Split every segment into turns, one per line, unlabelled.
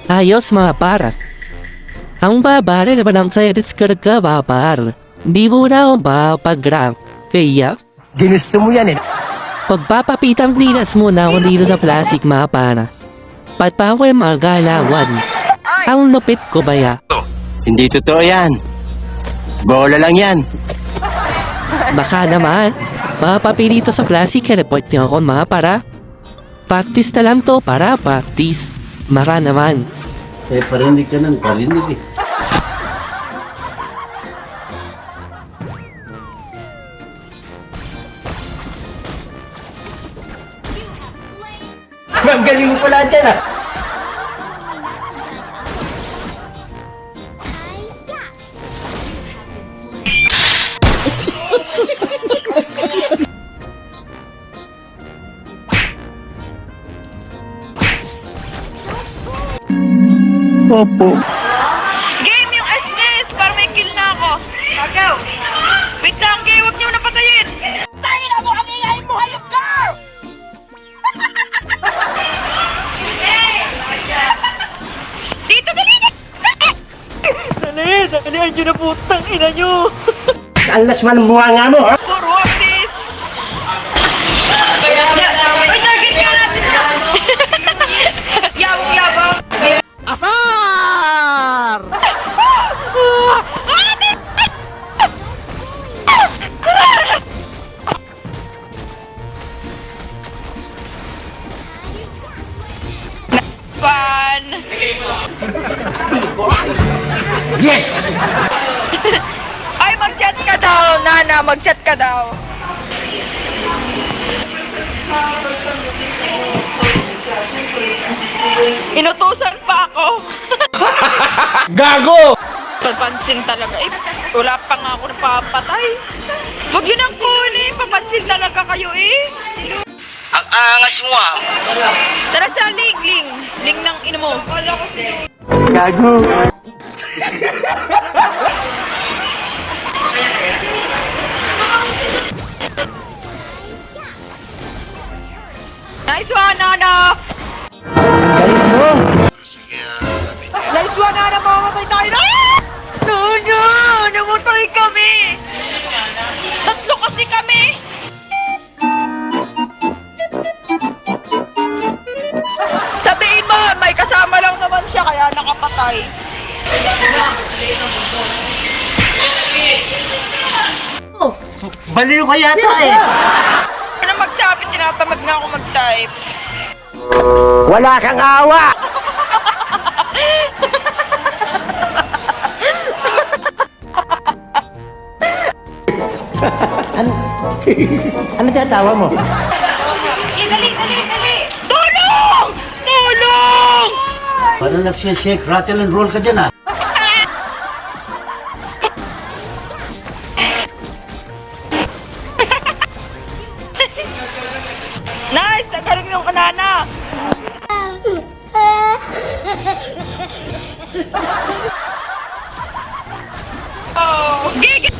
Ayos mga para. Ang babari naman ang credits card ka babar. Di mo na ako mapag-rank. Kaya,
Ginusto mo yan eh.
pagpapapitang linas muna ako dito sa plastic mga para. Pagpa ako yung mga galawan. Ang lupit ko baya.
Hindi totoo yan. Bola lang yan.
Baka naman, mapapilito sa plastic report niyo ako mga para. Practice na lang to para practice. Baka naman.
Parinig ka ng parinig eh.
Ang galing mo pala dyan ah.
Game yung SNES para may kill na ako. Agaw. Wait lang, game. Huwag niyo na patayin. Tayo na mo kami ngayon mo, hayop ka! Dito, dali na! Dali, andyan na putang ina niyo.
Alas man ang buhanga mo ha.
Puro artist. Ay, target ka natin. Yabang. Fun!
Yes!
Ay, mag-chat ka daw, Nana. Mag-chat ka daw. Inutusan pa ako.
Gago!
Papansin talaga. Eh, wala pa nga ako napapatay. Huwag yun ang kuli. Papansin talaga kayo eh.
Ang angas mo ah.
Tara sa ling. Ling ng ino mo.
Gago.
Nice one, Nana! Nice one, Nana! Mamamatay tayo na! No! Namatay kami! Tatlo kasi kami! Sabihin mo, may kasama lang naman siya kaya nakapatay.
Baliw ka yata eh.
Ano magsabi, tinatamad nga ako mag-type.
Wala kang awa. Ano tatawa mo?
Dali! Tulong! Tulong!
Parang nagsishake, rattle and roll ka dyan ah.
Nice! Nagaling yung kanana! Oh! Gigi!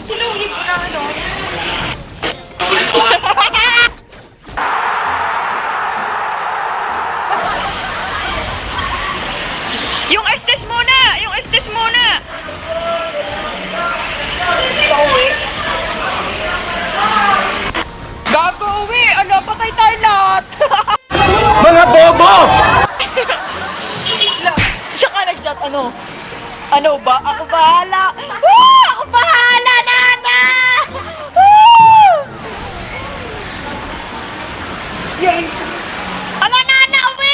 Sinuhip ko na ano? Yung estes muna! Yung estes muna! Gago uwi! Ano? Patay tayo lahat!
Mga bobo!
Siya ka nag-chat, ano? Ano ba? Ako bahala! Woo! Ako bahala, Nana! Woo! Yay! Ala, Nana, uwi!